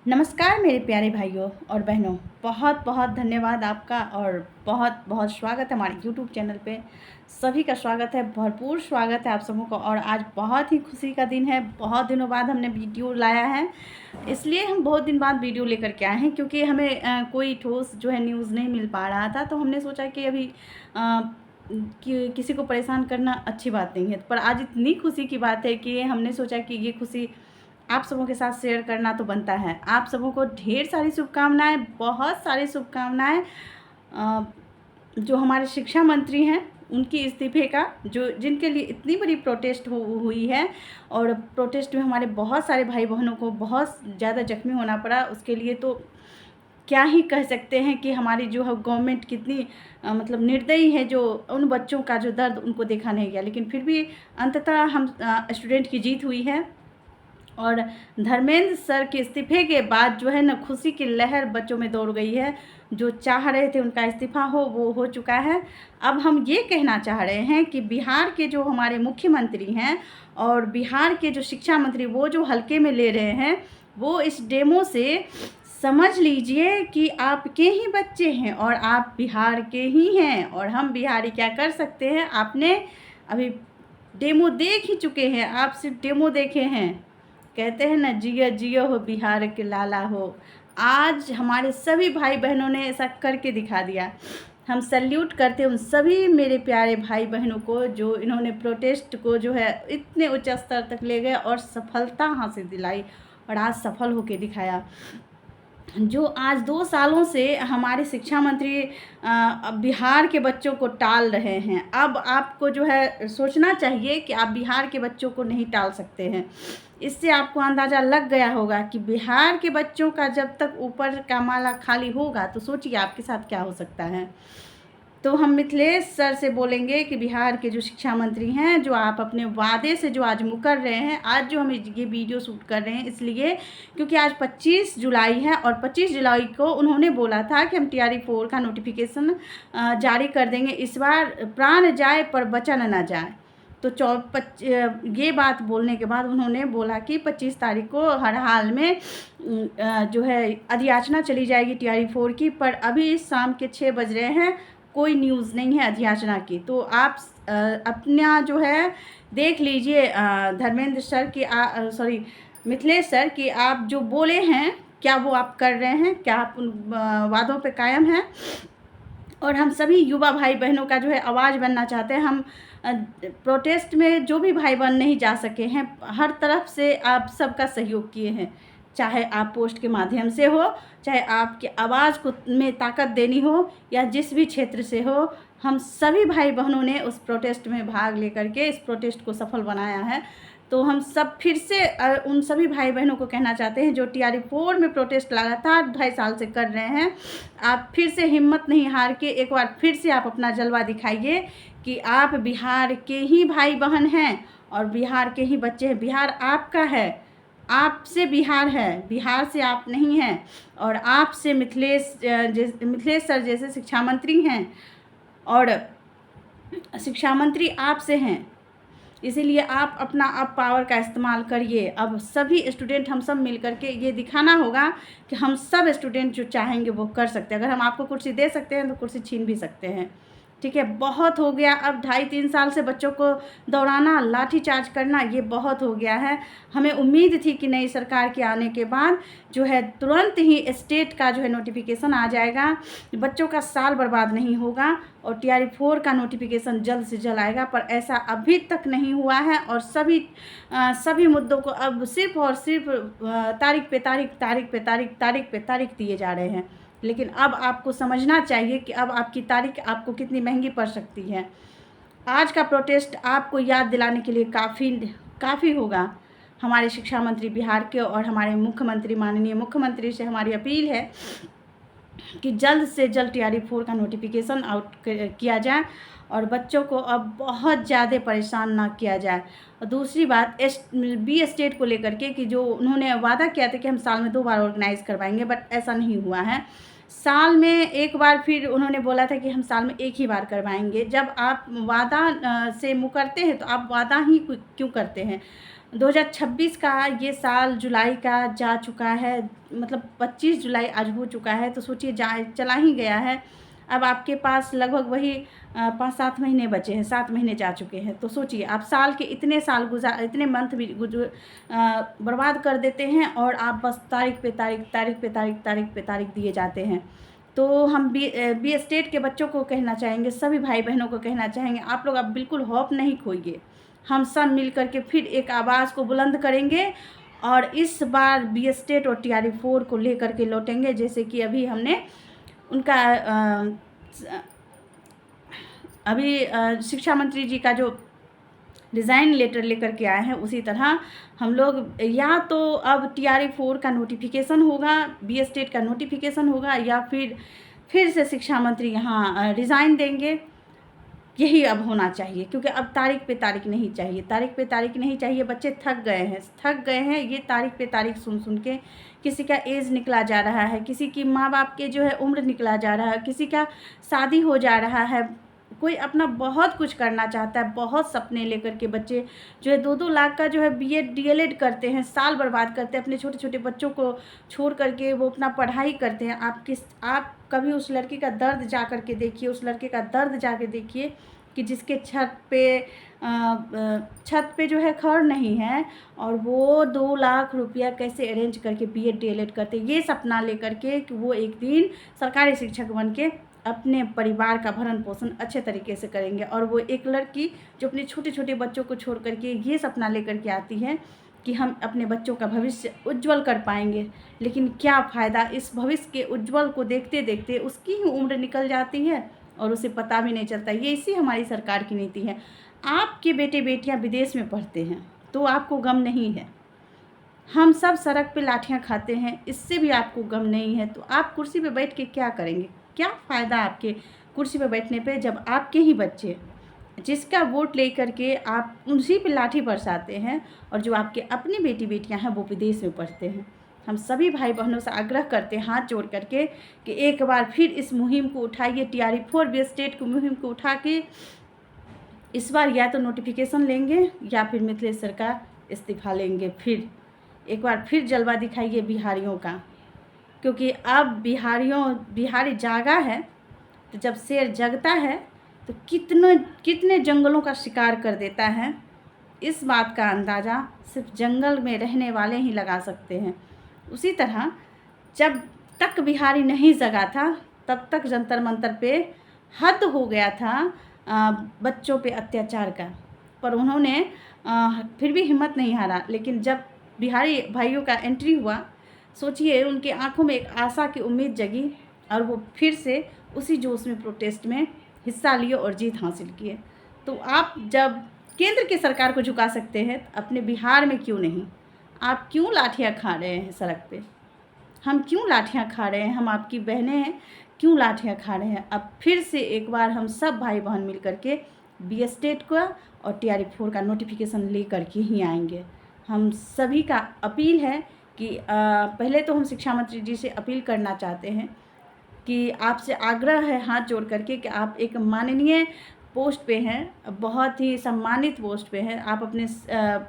नमस्कार मेरे प्यारे भाइयों और बहनों। बहुत बहुत धन्यवाद आपका और बहुत बहुत स्वागत है हमारे यूट्यूब चैनल पे। सभी का स्वागत है, भरपूर स्वागत है आप सबों को। और आज बहुत ही खुशी का दिन है। बहुत दिनों बाद हमने वीडियो लाया है, इसलिए हम बहुत दिन बाद वीडियो लेकर के आए हैं, क्योंकि हमें कोई ठोस जो है न्यूज़ नहीं मिल पा रहा था। तो हमने सोचा कि अभी किसी को परेशान करना अच्छी बात नहीं है, पर आज इतनी खुशी की बात है कि हमने सोचा कि ये खुशी आप सबों के साथ शेयर करना तो बनता है। आप सबों को ढेर सारी शुभकामनाएं, बहुत सारी शुभकामनाएं। जो हमारे शिक्षा मंत्री हैं उनके इस्तीफे का, जो जिनके लिए इतनी बड़ी प्रोटेस्ट हुई है, और प्रोटेस्ट में हमारे बहुत सारे भाई बहनों को बहुत ज़्यादा जख्मी होना पड़ा। उसके लिए तो क्या ही कह सकते हैं कि हमारी जो है गवर्नमेंट कितनी मतलब निर्दयी है, जो उन बच्चों का जो दर्द उनको देखा नहीं गया। लेकिन फिर भी अंततः हम स्टूडेंट की जीत हुई है। और धर्मेंद्र सर के इस्तीफे के बाद जो है ना, खुशी की लहर बच्चों में दौड़ गई है। जो चाह रहे थे उनका इस्तीफा वो हो चुका है। अब हम ये कहना चाह रहे हैं कि बिहार के जो हमारे मुख्यमंत्री हैं और बिहार के जो शिक्षा मंत्री, वो जो हल्के में ले रहे हैं, वो इस डेमो से समझ लीजिए कि आपके ही बच्चे हैं और आप बिहार के ही हैं। और हम बिहारी क्या कर सकते हैं, आपने अभी डेमो देख ही चुके हैं। आप सिर्फ डेमो देखे हैं। कहते हैं ना, जियो जियो हो बिहार के लाला हो। आज हमारे सभी भाई बहनों ने ऐसा करके दिखा दिया। हम सैल्यूट करते हैं उन सभी मेरे प्यारे भाई बहनों को, जो इन्होंने प्रोटेस्ट को जो है इतने उच्च स्तर तक ले गए और सफलता हासिल दिलाई, और आज सफल होके दिखाया। जो आज 2 सालों से हमारे शिक्षा मंत्री बिहार के बच्चों को टाल रहे हैं, अब आपको जो है सोचना चाहिए कि आप बिहार के बच्चों को नहीं टाल सकते हैं। इससे आपको अंदाज़ा लग गया होगा कि बिहार के बच्चों का जब तक ऊपर का माला खाली होगा, तो सोचिए आपके साथ क्या हो सकता है। तो हम मिथिलेश सर से बोलेंगे कि बिहार के जो शिक्षा मंत्री हैं, जो आप अपने वादे से जो आज मुकर रहे हैं, आज जो हम ये वीडियो शूट कर रहे हैं इसलिए क्योंकि आज 25 जुलाई है, और 25 जुलाई को उन्होंने बोला था कि हम TRE-4 का नोटिफिकेशन जारी कर देंगे। इस बार प्राण जाए पर वचन न जाए। तो ये बात बोलने के बाद उन्होंने बोला कि 25 तारीख को हर हाल में जो है अधियाचना चली जाएगी TRE-4 की। पर अभी शाम के 6 बज रहे हैं, कोई न्यूज़ नहीं है अधियाचना की। तो आप अपना जो है देख लीजिए धर्मेंद्र सर की सॉरी मिथिलेश सर की, आप जो बोले हैं क्या वो आप कर रहे हैं, क्या आप उन वादों पे कायम हैं। और हम सभी युवा भाई बहनों का जो है आवाज़ बनना चाहते हैं। हम प्रोटेस्ट में जो भी भाई बहन नहीं जा सके हैं, हर तरफ से आप सबका सहयोग किए हैं, चाहे आप पोस्ट के माध्यम से हो, चाहे आपकी आवाज़ को में ताकत देनी हो, या जिस भी क्षेत्र से हो। हम सभी भाई बहनों ने उस प्रोटेस्ट में भाग लेकर के इस प्रोटेस्ट को सफल बनाया है। तो हम सब फिर से उन सभी भाई बहनों को कहना चाहते हैं जो TRE-4 में प्रोटेस्ट लगातार 2.5 साल से कर रहे हैं, आप फिर से हिम्मत नहीं हार के एक बार फिर से आप अपना जलवा दिखाइए कि आप बिहार के ही भाई बहन हैं और बिहार के ही बच्चे हैं। बिहार आपका है, आपसे बिहार है, बिहार से आप नहीं हैं। और आपसे मिथिलेश सर जैसे शिक्षा मंत्री हैं, और शिक्षा मंत्री आपसे हैं। इसीलिए आप अपना अब पावर का इस्तेमाल करिए। अब सभी स्टूडेंट हम सब मिल करके ये दिखाना होगा कि हम सब स्टूडेंट जो चाहेंगे वो कर सकते हैं। अगर हम आपको कुर्सी दे सकते हैं तो कुर्सी छीन भी सकते हैं। ठीक है, बहुत हो गया। अब 2.5-3 साल से बच्चों को दौड़ाना, लाठी चार्ज करना, ये बहुत हो गया है। हमें उम्मीद थी कि नई सरकार के आने के बाद जो है तुरंत ही स्टेट का जो है नोटिफिकेशन आ जाएगा, बच्चों का साल बर्बाद नहीं होगा, और TRE-4 का नोटिफिकेशन जल्द से जल्द आएगा। पर ऐसा अभी तक नहीं हुआ है, और सभी मुद्दों को अब सिर्फ और सिर्फ तारीख पे तारीख दिए जा रहे हैं। लेकिन अब आपको समझना चाहिए कि अब आपकी तारीख आपको कितनी महंगी पड़ सकती है। आज का प्रोटेस्ट आपको याद दिलाने के लिए काफ़ी होगा। हमारे शिक्षा मंत्री बिहार के और हमारे मुख्यमंत्री, माननीय मुख्यमंत्री से हमारी अपील है कि जल्द से जल्द TRE-4 का नोटिफिकेशन आउट किया जाए और बच्चों को अब बहुत ज़्यादा परेशान ना किया जाए। और दूसरी बात बी स्टेट को लेकर के कि जो उन्होंने वादा किया था कि हम साल में 2 बार ऑर्गेनाइज़ करवाएंगे, बट ऐसा नहीं हुआ है। साल में 1 बार, फिर उन्होंने बोला था कि हम साल में 1 ही बार करवाएंगे। जब आप वादा से मुकरते हैं तो आप वादा ही क्यों करते हैं। 2026 का ये साल जुलाई का जा चुका है, मतलब 25 जुलाई आज हो चुका है, तो सोचिए चला ही गया है। अब आपके पास लगभग वही 5-7 महीने बचे हैं, 7 महीने जा चुके हैं। तो सोचिए आप साल के इतने मंथ भी बर्बाद कर देते हैं, और आप बस तारीख पे तारीख दिए जाते हैं। तो हम बी स्टेट के बच्चों को कहना चाहेंगे, सभी भाई बहनों को कहना चाहेंगे, आप लोग अब बिल्कुल होप नहीं खोइए। हम सब मिल कर के फिर एक आवाज़ को बुलंद करेंगे, और इस बार बी स्टेट और TRE 4 को लेकर के लौटेंगे। जैसे कि अभी हमने उनका शिक्षा मंत्री जी का जो रिज़ाइन लेटर लेकर के आए हैं, उसी तरह हम लोग या तो अब TRE 4 का नोटिफिकेशन होगा, बी स्टेट का नोटिफिकेशन होगा, या फिर से शिक्षा मंत्री यहाँ रिज़ाइन देंगे। यही अब होना चाहिए, क्योंकि अब तारीख पे तारीख नहीं चाहिए। बच्चे थक गए हैं ये तारीख पे तारीख सुन के। किसी का एज निकला जा रहा है, किसी की माँ बाप के जो है उम्र निकला जा रहा है, किसी का शादी हो जा रहा है, कोई अपना बहुत कुछ करना चाहता है। बहुत सपने लेकर के बच्चे जो है 2-2 लाख का जो है BEd DLEd करते हैं, साल बर्बाद करते हैं, अपने छोटे छोटे बच्चों को छोड़ करके वो अपना पढ़ाई करते हैं। आप कभी उस लड़की का दर्द जा कर के देखिए, उस लड़के का दर्द जाके देखिए कि जिसके छत पे जो है घर नहीं है, और वो 2 लाख रुपया कैसे अरेंज करके BEd DLEd करते, ये सपना लेकर के कि वो एक दिन सरकारी शिक्षक बन के अपने परिवार का भरण पोषण अच्छे तरीके से करेंगे। और वो एक लड़की जो अपने छोटे छोटे बच्चों को छोड़ करके ये सपना लेकर के आती है कि हम अपने बच्चों का भविष्य उज्जवल कर पाएंगे, लेकिन क्या फ़ायदा, इस भविष्य के उज्जवल को देखते देखते उसकी ही उम्र निकल जाती है और उसे पता भी नहीं चलता। ये इसी हमारी सरकार की नीति है। आपके बेटे बेटियां विदेश में पढ़ते हैं तो आपको गम नहीं है, हम सब सड़क पे लाठियां खाते हैं, इससे भी आपको गम नहीं है। तो आप कुर्सी पे बैठ के क्या करेंगे? क्या फ़ायदा आपके कुर्सी पे बैठने पे, जब आपके ही बच्चे जिसका वोट लेकर के आप उसी पे लाठी बरसाते हैं, और जो आपके अपनी बेटी बेटियां हैं वो विदेश में पढ़ते हैं। हम सभी भाई बहनों से आग्रह करते हैं हाथ जोड़ करके कि एक बार फिर इस मुहिम को उठाइए, TRE 4 बी स्टेट की मुहिम को उठा के इस बार या तो नोटिफिकेशन लेंगे या फिर मिथिलेश सर का इस्तीफा लेंगे। फिर एक बार फिर जलवा दिखाइए बिहारियों का, क्योंकि अब बिहारी जागा है, तो जब शेर जगता है तो कितने जंगलों का शिकार कर देता है, इस बात का अंदाज़ा सिर्फ जंगल में रहने वाले ही लगा सकते हैं। उसी तरह जब तक बिहारी नहीं जगा था तब तक जंतर मंतर पे हद हो गया था बच्चों पे अत्याचार का, पर उन्होंने फिर भी हिम्मत नहीं हारा। लेकिन जब बिहारी भाइयों का एंट्री हुआ, सोचिए उनके आंखों में एक आशा की उम्मीद जगी, और वो फिर से उसी जोश में प्रोटेस्ट में हिस्सा लिए और जीत हासिल किए। तो आप जब केंद्र की सरकार को झुका सकते हैं, अपने बिहार में क्यों नहीं? आप क्यों लाठियाँ खा रहे हैं सड़क पे? हम क्यों लाठियाँ खा रहे हैं? हम आपकी बहनें हैं, क्यों लाठियाँ खा रहे हैं? अब फिर से एक बार हम सब भाई बहन मिल करके बी स्टेट का और TRE 4 का नोटिफिकेशन ले करके ही आएंगे। हम सभी का अपील है कि पहले तो हम शिक्षा मंत्री जी से अपील करना चाहते हैं कि आपसे आग्रह है हाथ जोड़ करके कि आप एक माननीय पोस्ट पे हैं, बहुत ही सम्मानित पोस्ट पे हैं, आप अपने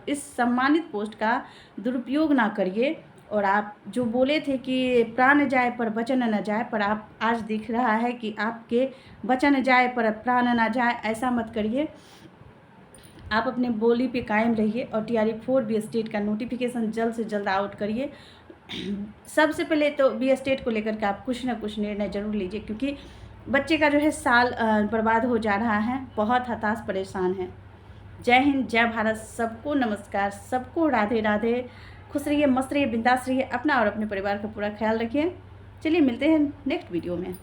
इस सम्मानित पोस्ट का दुरुपयोग ना करिए। और आप जो बोले थे कि प्राण जाए पर वचन न जाए, पर आप आज दिख रहा है कि आपके वचन जाए पर प्राण न जाए, ऐसा मत करिए। आप अपने बोली पे कायम रहिए और TRE 4 बी स्टेट का नोटिफिकेशन जल्द से जल्द आउट करिए। सबसे पहले तो बी स्टेट को लेकर के आप कुछ ना कुछ निर्णय ज़रूर लीजिए, क्योंकि बच्चे का जो है साल बर्बाद हो जा रहा है, बहुत हताश परेशान है। जय हिंद, जय भारत, सबको नमस्कार, सबको राधे राधे। खुश रहिए, मस्त रहिए, बिंदास रहिए, अपना और अपने परिवार का पूरा ख्याल रखिए। चलिए मिलते हैं नेक्स्ट वीडियो में।